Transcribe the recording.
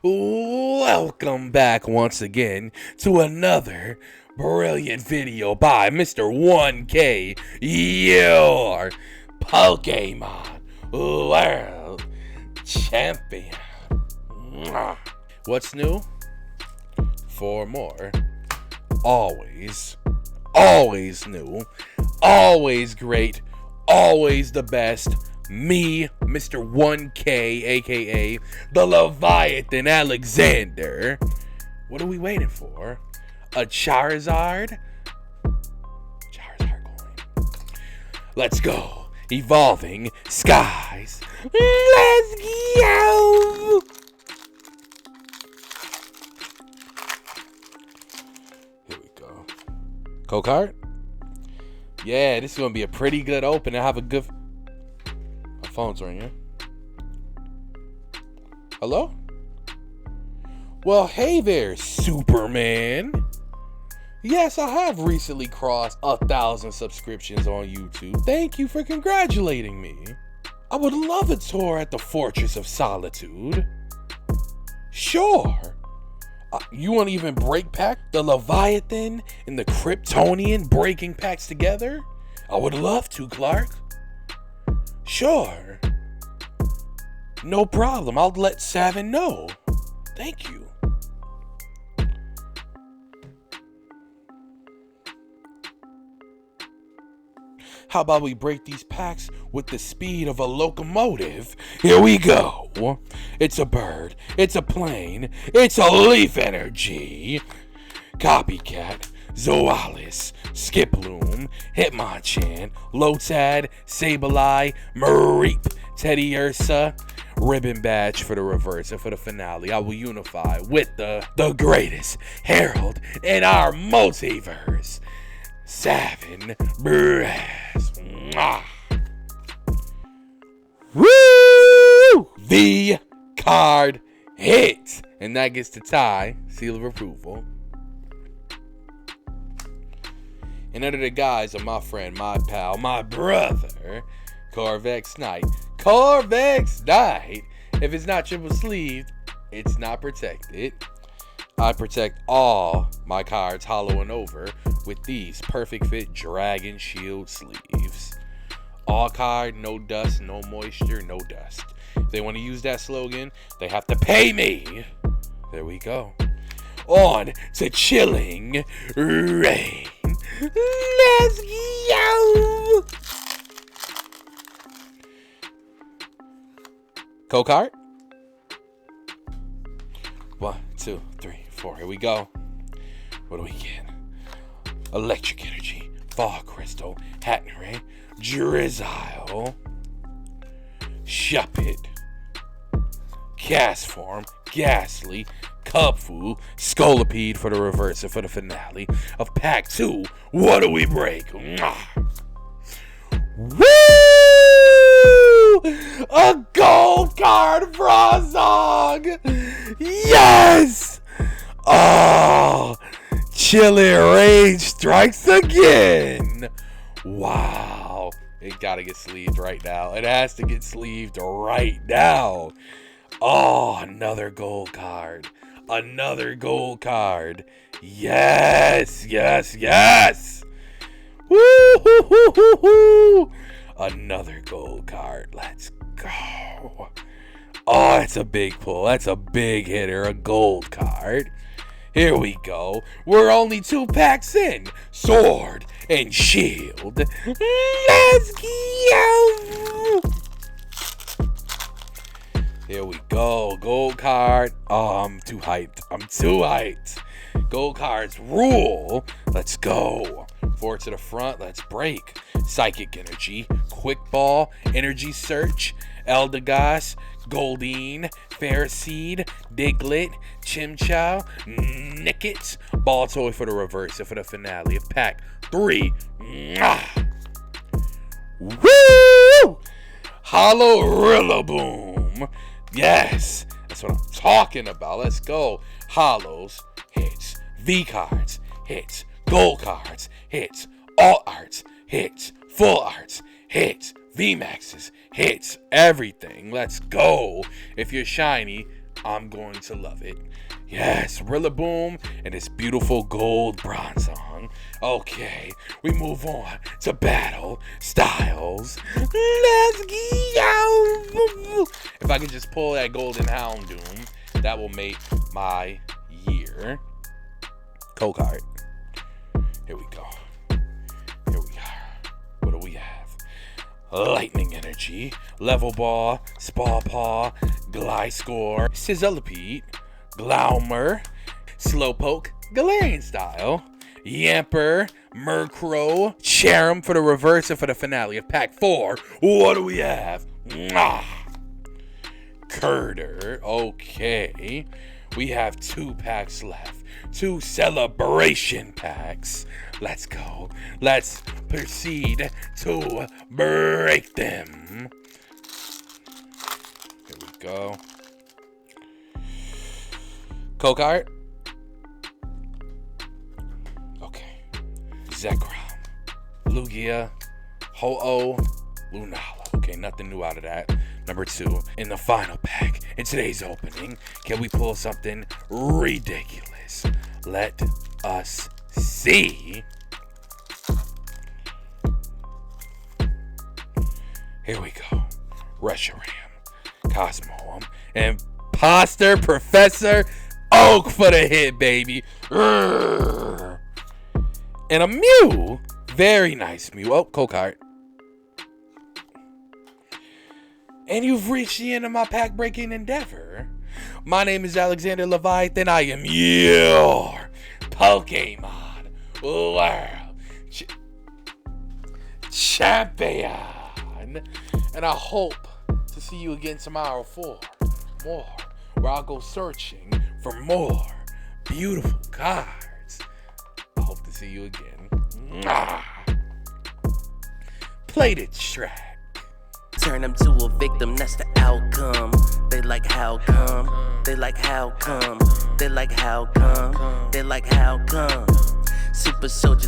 Welcome back once again to another brilliant video by Mr. 1K, your Pokemon World Champion. What's new? 4 more. Always new, always great, always the best. Me, Mr. 1K, aka the Leviathan Alexander. What are we waiting for? A Charizard? Charizard coin. Let's go. Evolving skies. Let's go. Here we go. Cocart? Yeah, this is going to be a pretty good open. I have a good... Phone's ringing. Hello? Well, hey there, Superman. Yes, I have recently crossed 1,000 subscriptions on YouTube. Thank you for congratulating me. I would love a tour at the Fortress of Solitude. Sure. You want to even break pack the Leviathan and the Kryptonian breaking packs together? I would love to, Clark. Sure. No problem. I'll let Savin know. Thank you. How about we break these packs with the speed of a locomotive? Here we go. It's a bird. It's a plane. It's a leaf energy. Copycat. Zoalis, Skiploom, Hitmonchan, Lotad, Sableye, Mareep, Teddy Ursa, Ribbon Badge for the reverse, and for the finale, I will unify with the greatest herald in our multiverse, Savin Brass. Woo! The card hit, and that gets to tie, seal of approval. And under the guise of my friend, my pal, my brother, Corvxnite. Corvxnite! If it's not triple sleeved, it's not protected. I protect all my cards hollow and over with these perfect fit Dragon Shield sleeves. All card, no dust, no moisture, no dust. If they want to use that slogan, they have to pay me. There we go. On to Chilling Rain. Let's go! Cocart? 1, 2, 3, 4. Here we go. What do we get? Electric Energy, Fog Crystal, Hatteray, Drizzile, Shuppet, Castform, Ghastly, Cubfu, Scolipede for the reverse and for the finale of Pack 2. What do we break? Woo! A gold card Frozog! Yes! Oh! Chilling Rage strikes again! Wow. It gotta get sleeved right now. It has to get sleeved right now. Oh, another gold card. Another gold card. Yes, yes, yes. Woo-hoo-hoo-hoo-hoo. Another gold card. Let's go. Oh, that's a big pull. That's a big hitter. A gold card. Here we go. We're only 2 packs in. Sword and Shield. Let's go. Here we go. Gold card. Oh, I'm too hyped. I'm too hyped. Gold cards rule. Let's go. Forward to the front. Let's break. Psychic Energy. Quick Ball. Energy Search. Eldegoss. Goldeen. Ferroseed. Diglett. Chimchow. Nickit. Baltoy for the reverse and for the finale of Pack 3. Woo! Hollow Rillaboom. Yes, that's what I'm talking about. Let's go. Hollows, hits. V-cards, hits. Gold cards, hits. Alt arts, hits. Full arts, hits. VMAXs, hits. Everything. Let's go. If you're shiny, I'm going to love it. Yes, Rillaboom and its beautiful gold bronze song. Okay, we move on to battle styles. Let's go! If I can just pull that golden Houndoom, that will make my year. Cokeheart. Here we go. Here we are. What do we have? Lightning Energy, Level Ball, Spawpaw, Gliscor, Sizzlipede, Glowmer, Slowpoke, Galarian Style, Yamper, Murkrow, Cherim for the reverse and for the finale of Pack 4. What do we have? Curder. Okay. We have 2 packs left. 2 celebration packs. Let's go. Let's proceed to break them. Here we go. Cokeheart. Okay. Zekrom. Lugia. Ho-Oh. Lunala. Okay, nothing new out of that. Number 2, in the final pack, in today's opening, can we pull something ridiculous? Let us see. Here we go. Reshiram, Cosmoem, Imposter Professor Oak for the hit, baby. And a Mew. Very nice Mew. Oh, Cokeheart. And you've reached the end of my pack-breaking endeavor. My name is Alexander Leviathan. I am your Pokemon World Champion. And I hope to see you again tomorrow for more, where I'll go searching for more beautiful cards. I hope to see you again. Play the track. Turn them to a victim, that's the outcome. They like how come, they like how come, they like how come, they like how come. Super soldier